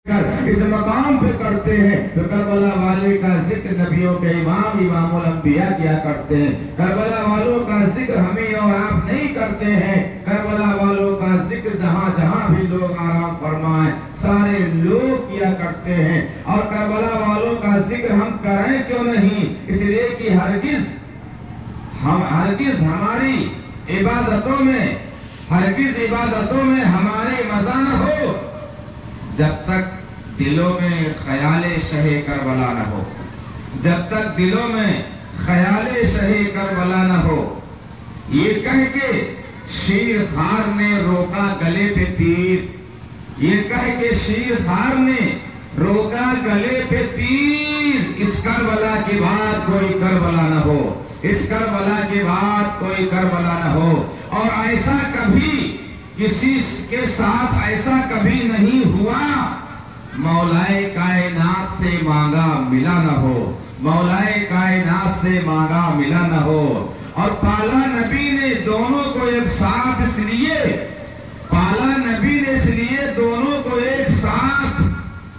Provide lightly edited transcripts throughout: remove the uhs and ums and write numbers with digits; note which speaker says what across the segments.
Speaker 1: اس مقام پہ کرتے ہیں تو کربلا والے کا ذکر نبیوں کے امام الانبیاء کیا کرتے ہیں. کربلا والوں کا ذکر ہمیں اور آپ نہیں کرتے ہیں. کربلا والوں کا ذکر جہاں جہاں بھی لوگ آرام فرمائیں سارے لوگ کیا کرتے ہیں. اور کربلا والوں کا ذکر ہم کریں کیوں نہیں؟ اس لیے کہ ہرگز ہماری عبادتوں میں ہمارے مزہ نہ ہو جب تک دلوں میں خیال شہ کربلا نہ ہو. جب تک دلوں میں خیال شہ کربلا نہ ہو. یہ کہہ کے شیر خوار نے روکا گلے پہ تیر. یہ کہہ کے شیر خوار نے روکا گلے پہ تیر. اس کربلا کے بعد کوئی کربلا نہ ہو. اس کربلا کے بعد کوئی کربلا نہ ہو. اور ایسا کبھی کسی کے ساتھ ایسا کبھی نہیں ہوا مولا کائنات سے مانگا ملا نہ ہو. مولا کائنات سے مانگا ملا نہ ہو. اور پالا نبی نے دونوں کو ایک ساتھ اس لیے دونوں کو ایک ساتھ.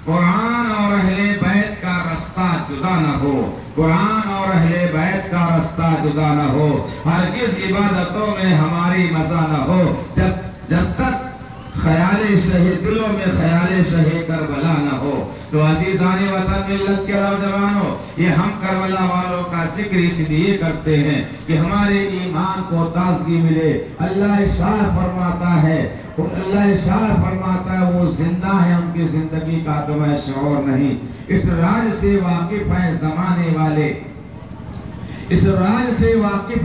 Speaker 1: قرآن اور اہل بیت کا رستہ جدا نہ ہو. قرآن اور اہل بیت کا رستہ جدا نہ ہو. ہرگز عبادتوں میں ہماری مزہ نہ ہو جب تک دلوں میں خیال شہ کربلا نہ ہو. تو عزیزان وطن ملت کے نوجوانوں، یہ ہم کربلا والوں کا ذکر اس لیے کرتے ہیں کہ ہمارے ایمان کو تازگی ملے. اللہ ارشاد فرماتا ہے وہ زندہ ہے، ان کی زندگی کا تمہیں شعور نہیں. اس راز سے واقف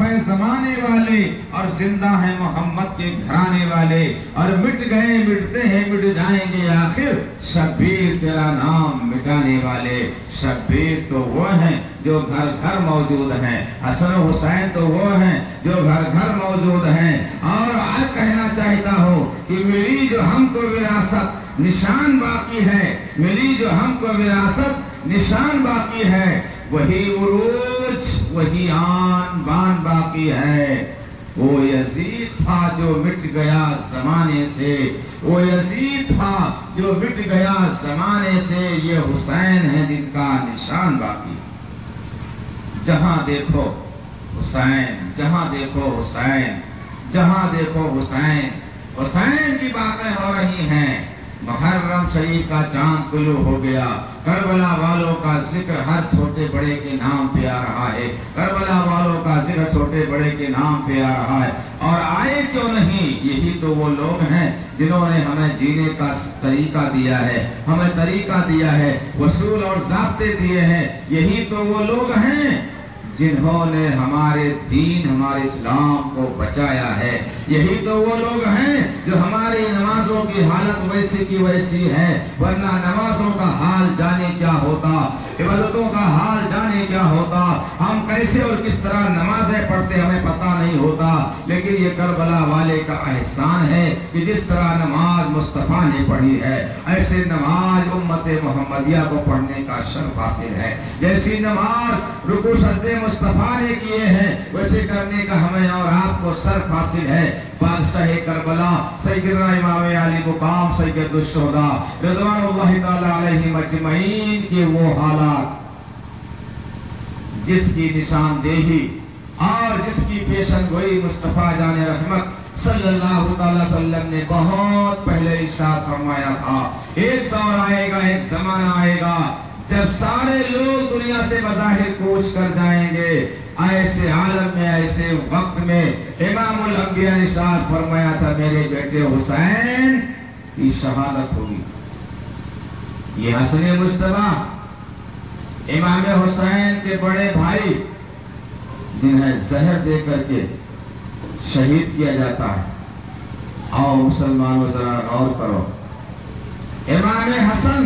Speaker 1: ہیں زمانے والے اور زندہ ہیں محمد کے گھرانے والے. اور مٹ گئے مٹتے ہیں مٹ جائیں گے آخر شبیر تیرا نام مٹانے والے. شبیر تو وہ ہیں جو گھر گھر موجود ہیں. حسن و حسین تو وہ ہیں جو گھر گھر موجود ہیں. اور آج کہنا چاہتا ہوں کہ میری جو ہم کو وراثت نشان باقی ہے وہی عروج وہی آن بان باقی ہے. وہ یزید تھا جو مٹ گیا زمانے سے. یہ حسین ہے جن کا نشان باقی. جہاں دیکھو حسین، حسین کی باتیں ہو رہی ہیں. محرم شریف کا چاند طلوع ہو گیا. کربلا والوں کا ذکر ہر چھوٹے بڑے کے نام پہ آ رہا ہے. کربلا والوں کا ذکر چھوٹے بڑے کے نام پہ آ رہا ہے. اور آئے کیوں نہیں؟ یہی تو وہ لوگ ہیں جنہوں نے ہمیں جینے کا طریقہ دیا ہے، اصول اور ضابطے دیے ہیں. یہی تو وہ لوگ ہیں جنہوں نے ہمارے دین ہمارے اسلام کو بچایا ہے. یہی تو وہ لوگ ہیں جو ہماری نمازوں کی حالت ویسی کی ویسی ہے. ورنہ نمازوں کا حال جانے کیا ہوتا، عبادتوں کا حال جانے کیا ہوتا. ہم کیسے اور کس طرح نمازیں پڑھتے ہمیں پتہ نہیں ہوتا. لیکن یہ کربلا والے کا احسان ہے کہ جس طرح نماز مصطفیٰ نے پڑھی ہے ایسے نماز امت محمدیہ کو پڑھنے کا شرف حاصل ہے. جیسی نماز رکوع سجدے مصطفیٰ نے کیے ہیں ویسے کرنے کا ہمیں اور آپ کو شرف حاصل ہے. بادشاہ کربلا سیدنا امام علی مقام سید الشہداء رضوان اللہ تعالی علیہ مجمعین کے وہ حالات جس کی نشاندہی اور جس کی پیشن گوئی مصطفیٰ جان رحمت صلی اللہ تعالی وسلم نے بہت پہلے ارشاد فرمایا تھا. ایک دور آئے گا، ایک زمانہ آئے گا جب سارے لوگ دنیا سے بظاہر کوچ کر جائیں گے. ایسے عالم میں، ایسے وقت میں امام الانبیاء نے ارشاد فرمایا تھا میرے بیٹے حسین کی شہادت ہوگی. یہ حسن مجتبیٰ امام حسین کے بڑے بھائی جنہیں زہر دے کر کے شہید کیا جاتا ہے. آؤ مسلمانوں ذرا غور کرو. امام حسن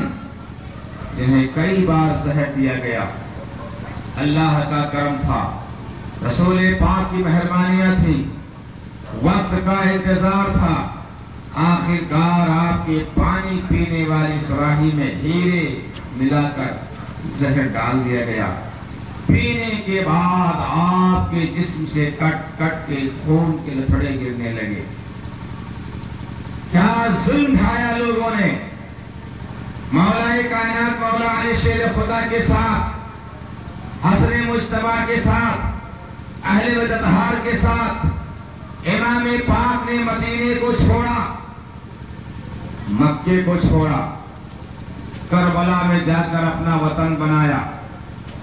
Speaker 1: جنہیں کئی بار زہر دیا گیا، اللہ کا کرم تھا، رسول پاک کی مہربانیاں تھی، وقت کا انتظار تھا. آخر کار آپ کے پانی پینے والی سراہی میں ہیرے ملا کر زہر ڈال دیا گیا. پینے کے بعد آپ کے جسم سے کٹ کٹ کے خون کے لتھڑے گرنے لگے. کیا ظلم ڈھایا لوگوں نے. مولا کائنات مولا علی شیر خدا کے ساتھ، حسن مجتبیٰ کے ساتھ، اہل بیت اطہار کے ساتھ امام پاک نے مدینے کو چھوڑا، مکے کو چھوڑا، کربلا میں جا کر اپنا وطن بنایا۔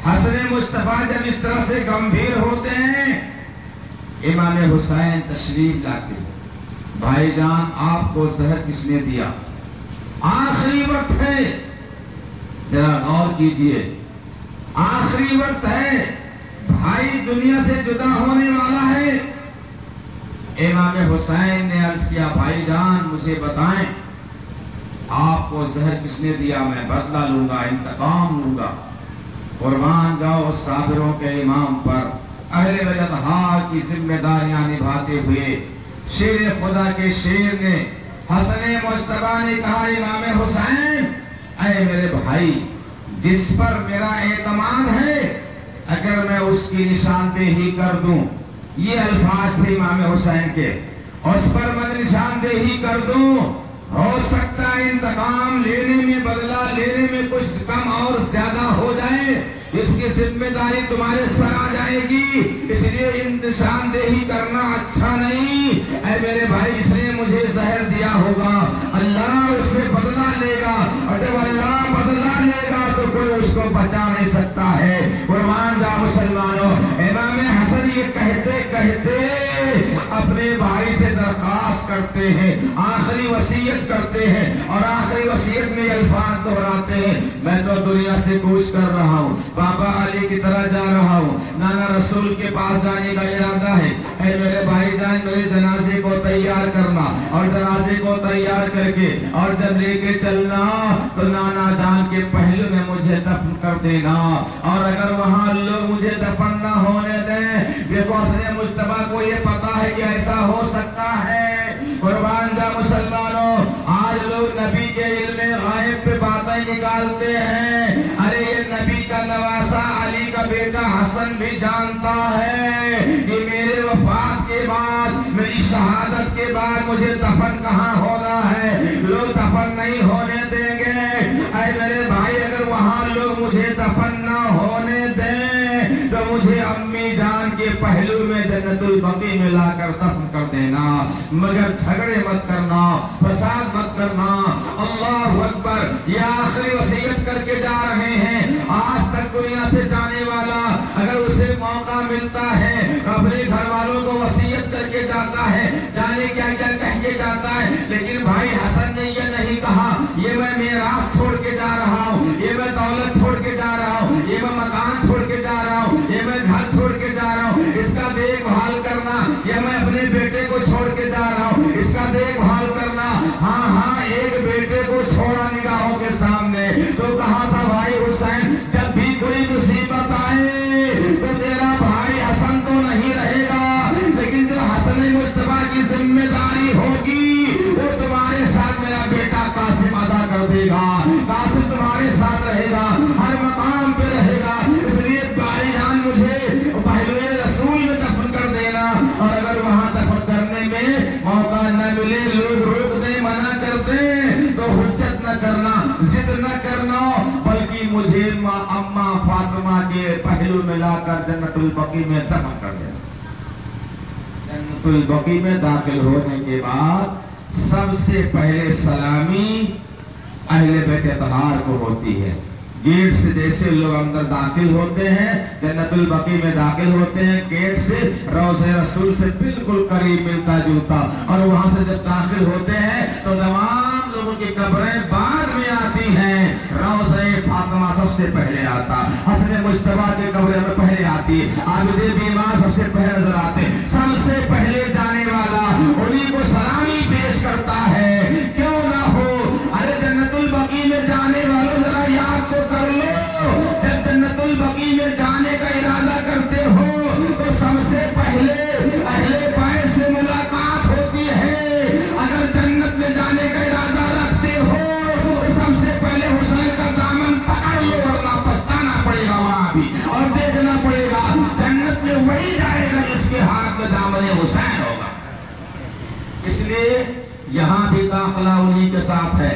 Speaker 1: حسن مجتبیٰ جب اس طرح سے گمبھیر ہوتے ہیں، امام حسین تشریف لاتے ہیں، بھائی جان آپ کو زہر کس نے دیا؟ آخری وقت ہے، ذرا غور کیجئے، آخری وقت ہے، بھائی دنیا سے جدا ہونے والا ہے۔ امام حسین نے عرض کیا بھائی جان مجھے بتائیں آپ کو زہر کس نے دیا، میں بدلہ لوں گا، انتقام لوں گا۔ قربان جاؤ صابروں کے امام پر، اہل بیت اطہار کی ذمہ داریاں نبھاتے ہوئے شیر خدا کے شیر نے، حسن مجتبیٰ نے کہا امام حسین اے میرے بھائی، جس پر میرا اعتماد ہے اگر میں اس کی نشاندہی کر دوں، یہ الفاظ تھے امام حسین کے، اس پر میں نشاندہی کر دوں، ہو سکتا ہے انتقام لینے میں، بدلہ لینے میں کچھ کم اور زیادہ ہو جائے، اس کی ذمہ داری تمہارے سر آ جائے گی، اس لیے نشاندہی کرنا اچھا نہیں۔ اے میرے بھائی اس نے مجھے زہر دیا ہوگا، اللہ اس سے بدلہ لے گا، اور جب اللہ بدلہ لے گا تو کوئی اس کو بچا نہیں سکتا ہے۔ قربان جا مسلمانوں، امام حسن یہ کہتے کہتے اپنے بھائی سے درخواست کرتے ہیں، آخری وصیت کرتے ہیں، اور آخری وصیت میں الفاظ دہراتے ہیں میں تو دنیا سے کوچ کر رہا ہوں، بابا علی کی طرح جا رہا ہوں، نانا رسول کے پاس جانے کا ارادہ ہے، اے میرے بھائی جان میرے جنازے کو تیار کرنا، اور جنازے کو تیار کر کے اور جب لے کے چلنا تو نانا جان کے پہلو میں مجھے دفن کر دینا، اور اگر وہاں لوگ مجھے دفن نہ ہونے دیں، دیکھو حسن مجتبیٰ کو یہ پتا ہے کہ ایسا ہو سکتا ہے۔ قربان جا مسلمانوں، آج لوگ نبی کے علم غائب پہ باتیں نکالتے ہیں، ارے یہ نبی کا نواسا علی کا بیٹا حسن بھی جانتا ہے کہ میرے وفات کے بعد، میری شہادت کے بعد مجھے دفن کہاں ہونا ہے، لوگ دفن نہیں ہونے دیں گے۔ اے میرے بھائی اگر وہاں لوگ مجھے دفن نہ ہونے دیں تو مجھے امی جان کے پہلو میں جنت البقیع میں لا کر دفن کر دینا، مگر جھگڑے مت کرنا، فساد مت کرنا۔ اللہ اکبر، یہ آخری وصیت کر کے جا رہے ہیں۔ آج تک دنیا سے جانے والا اگر اسے موقع ملتا ہے اپنے گھر والوں کو وصیت کر کے جاتا ہے، جانے کیا کیا کہہ کے جاتا ہے، لیکن بھائی حسن نے یہ نہیں کہا یہ میں میراث چھوڑ کے جا رہا ہوں، یہ میں دولت چھوڑ کے جا رہا ہوں، یہ میں مکان چھوڑ کے جا رہا ہوں، یہ میں گھر چھوڑ کے جا رہا ہوں، اس کا دیکھ بھال کرنا، یہ میں اپنے بیٹے کو چھوڑ کے جا رہا ہوں، اس کا دیکھ بھال کرنا۔ ہاں ہاں، ایک بیٹے کو چھوڑا نگاہوں کے سامنے تو کہا تھا بھائی حسین جب بھی کوئی مصیبت آئے تو تیرا بھائی حسن تو نہیں رہے گا، لیکن جو حسن مجتبیٰ کی ذمہ داری ہوگی وہ تمہارے ساتھ میرا بیٹا قاسم ادا کر دے گا، قاسم تمہارے ساتھ رہے گا، ہر مقام پہ رہے گا، اس لیے بھائی جان مجھے پہلوئے رسول میں دفن کر دینا، اور اگر وہاں دفن کرنے میں موقع نہ ملے، لوگ روک دیں، منع کر دیں تو حجت نہ کرنا، ضد نہ کرنا، بلکہ مجھے اماں فاطمہ کے پہلو میں لا کر جنت البقیع میں دفن کر دینا۔ جنت البقیع میں داخل ہونے کے بعد سب سے پہلے سلامی اہل بیت اطہار کو ہوتی ہے۔ گیٹ سے جیسے لوگ اندر داخل ہوتے ہیں، جنت البقیع میں داخل ہوتے ہیں، گیٹ سے روضہ رسول سے بالکل قریب ملتا جلتا، اور وہاں سے جب داخل ہوتے ہیں تو تمام لوگوں کی قبریں بعد میں آتی ہیں، روضہ فاطمہ سب سے پہلے آتا، حسن مجتبیٰ کی قبر میں پہلے آتی، عابد بیمار سب سے پہلے نظر آتے، سب سے پہلے جانے والا انہیں کو سلامی پیش کرتا ہے۔ کیوں نہ ہو، ارے جنت البقیع میں جانے والوں ذرا یاد تو کر لو، جب جنت البقیع میں جانے کا ارادہ کرتے ہو تو سب سے پہلے اہل بیت سے ملاقات ہوتی ہے، اگر جنت میں جانے کا ارادہ رکھتے ہو تو سب سے پہلے حسین کا دامن پکڑ لو، ورنہ پچھتانا پڑے گا وہاں بھی، اور دیکھنا پڑے گا جنت میں وہی جائے گا جس کے ہاتھ میں دامن حسین ہوگا۔ اس لیے یہاں بھی داخلہ انہی کے ساتھ ہے۔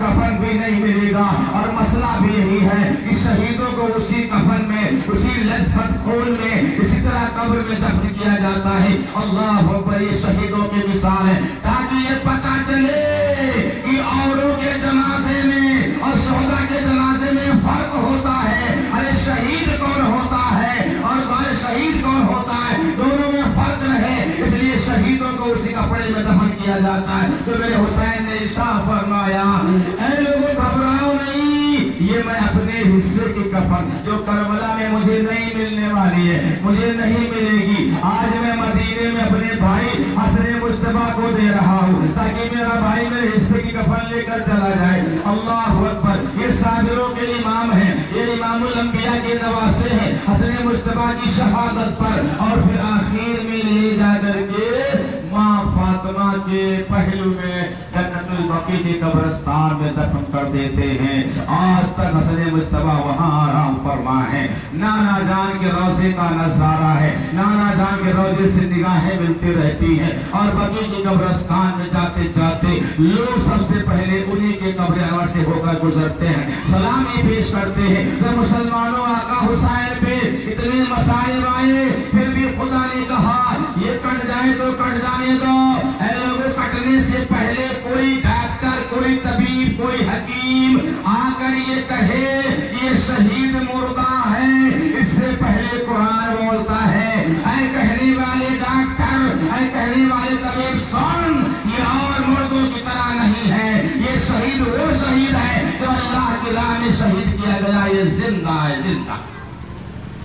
Speaker 1: کفن بھی نہیں ملے گا، اور مسئلہ بھی یہی ہے کہ شہیدوں کو اسی کفن میں، اسی لطفت خون میں، اسی طرح قبر میں دفن کیا جاتا ہے۔ اللہ اکبر، یہ شہیدوں کی مثال ہے، تاکہ یہ پتہ چلے کہ اوروں کے جنازے میں اور شہداء کے جنازے میں فرق ہوتا ہے۔ ارے شہید کون ہوتا ہے اور شہید کون ہوتا ہے، دونوں میں فرق رہے، اس لیے شہیدوں کو اسی کپڑے میں دفن کیا جاتا ہے۔ تو میرے حسین نے ارشاد فرمایا، اے لوگوں گھبراؤ نہیں، یہ میں اپنے حصے کی کفن جو کربلا میں مجھے نہیں ملنے والی ہے، مجھے نہیں ملے گی، آج میں مدینے میں اپنے بھائی حسن مصطفیٰ کو دے رہا ہوں تاکہ میرا بھائی میرے حصے کی کفن لے کر چلا جائے۔ اللہ اکبر، یہ صابروں کے امام ہیں، یہ امام الانبیاء کے نواسے ہیں۔ حسن مصطفیٰ کی شہادت پر اور پھر آخر میں لے جا کر کے ماں فاطمہ کے پہلو میں جنت البقیع کی قبرستان میں دفن کر دیتے ہیں۔ آج تک حسن مصطفیٰ وہاں آرام فرما ہے۔ نانا جان کے روضے کا نظارہ ہے، نانا جان کے روضے سے نگاہیں ملتی رہتی ہیں، اور بقیع کی قبرستان میں جاتے جاتے لوگ سب سے پہلے انہی کے قبر انور سے ہو کر گزرتے ہیں، سلامی پیش کرتے ہیں۔ جب مسلمانوں آقا حسین پہ اتنے مصائب آئے، پھر بھی خدا نے کہا یہ کٹ جائے تو کٹ جانے دو۔ اے لوگوں، کٹنے سے پہلے کوئی ڈاکٹر، کوئی طبیب، کوئی حکیم آ کر یہ کہے یہ شہید مردہ ہے، اس سے پہلے قرآن بولتا ہے، اے کہنے والے ڈاکٹر، اے کہنے والے طبیب سن، یہ اور مردوں کی طرح نہیں ہے، یہ شہید وہ شہید ہے جو اللہ کی راہ میں شہید کیا گیا، یہ زندہ ہے، زندہ۔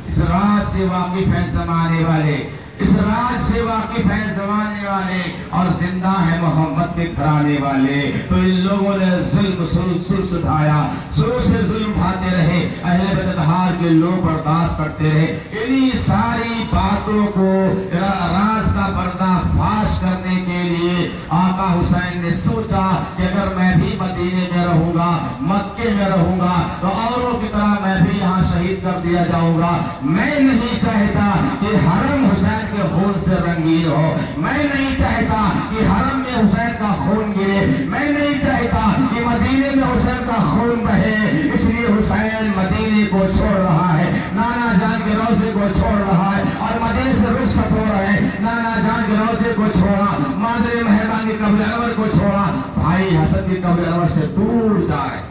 Speaker 1: اس راز سے واقف ہیں زمانے والے، اس راز سے واقف ہیں زمانے والے، اور زندہ ہیں محمد کے گھرانے والے۔ تو ان لوگوں نے ظلم سر اٹھایا، شروع سے ظلم اٹھاتے رہے، اہل بددہار کے لوگ برداشت کرتے رہے۔ انہی ساری باتوں کو راز کا پردہ فاش کرنے کے لیے آقا حسین نے سوچا کہ اگر میں بھی مدینے میں رہوں گا، مکے میں رہوں گا، تو اوروں کی طرح میں بھی یہاں شہید کر دیا جاؤں گا۔ میں نہیں چاہتا کہ حرم حسین کے خون سے رنگین ہو، میں نہیں چاہتا کہ حرم میں حسین کا خون گرے، میں نہیں چاہتا کہ مدینے میں حسین کا خون بہے، اس لیے حسین مدینے کو چھوڑ رہا ہے، نانا جان کے روضے کو چھوڑ رہا ہے، اور مدینے سے رخصت ہو رہے ہیں۔ نانا جان کے روضے کو چھوڑا، مادر مہربان کی قبر انور کو چھوڑا، بھائی حسن کی قبر انور سے دور جائے۔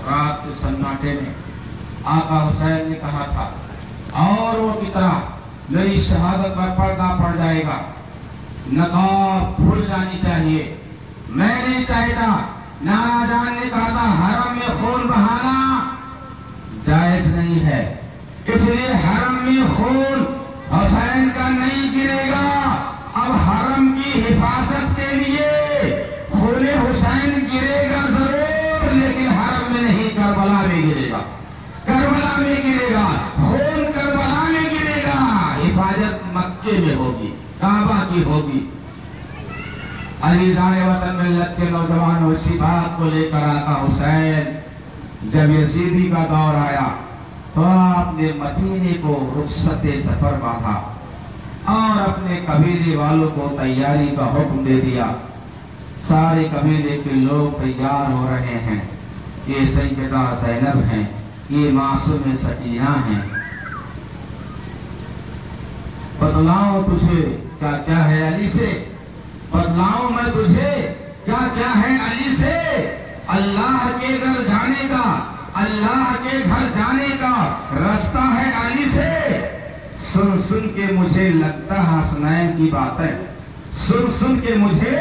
Speaker 1: رات کے سناٹے میں آقا حسین نے کہا تھا اوروں کی طرح میری شہادت پر پردہ پڑ جائے گا، نقاب بھول جانی چاہیے، میں نہیں چاہتا۔ نانا جان نے کہا تھا حرم میں خون بہانا جائز نہیں ہے، اس لیے حرم میں خون حسین کا نہیں گرے گا۔ اب حرم کی حفاظت کے لیے خون حسین گرے گا ضرور، لیکن حرم میں نہیں، کربلا میں گرے گا، کربلا میں گرے گا، خون کربلا میں گرے گا، حفاظت مکے میں ہوگی، کعبہ کی ہوگی۔ عزیزان وطن ملت کے نوجوانوں، اسی بات کو لے کر آقا حسین جب یزیدی کا دور آیا تو آپ نے مدینے کو رخصت سفر مانگا اور اپنے قبیلے والوں کو تیاری کا حکم دے دیا۔ سارے قبیلے کے لوگ تیار ہو رہے ہیں، یہ سیدہ زینب ہیں، یہ معصوم سکینہ ہیں، بدلاؤں تجھے کیا کیا ہے علی سے، بدلاؤں میں تجھے کیا کیا ہے علی سے، اللہ کے گھر جانے کا، اللہ کے گھر جانے کا رستہ ہے علی سے۔ سن سن کے مجھے لگتا ہے حسنین کی باتیں، سن سن کے مجھے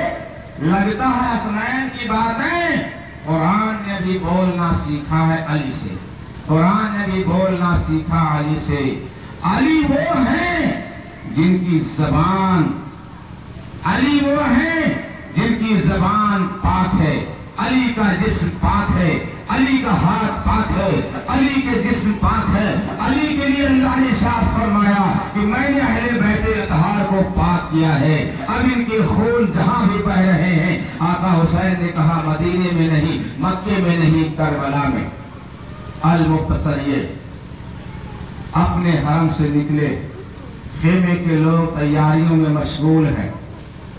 Speaker 1: لگتا ہے حسنین کی باتیں۔ قرآن نے بھی بولنا سیکھا ہے علی سے، قرآن نے بھی بولنا سیکھا علی سے۔ علی وہ ہیں جن کی زبان، علی وہ ہیں جن کی زبان پاک ہے، علی کا جسم پاک ہے، علی کا ہاتھ پاک ہے، علی کے جسم پاک ہے۔ علی کے لیے اللہ نے ارشاد فرمایا کہ میں نے اہل بیت اطہار کو پاک کیا ہے، اب ان کے خون جہاں بھی بہ رہے ہیں۔ آقا حسین نے کہا مدینے میں نہیں، مکے میں نہیں، کربلا میں۔ المختصر یہ اپنے حرم سے نکلے، خیمے کے لوگ تیاریوں میں مشغول ہیں،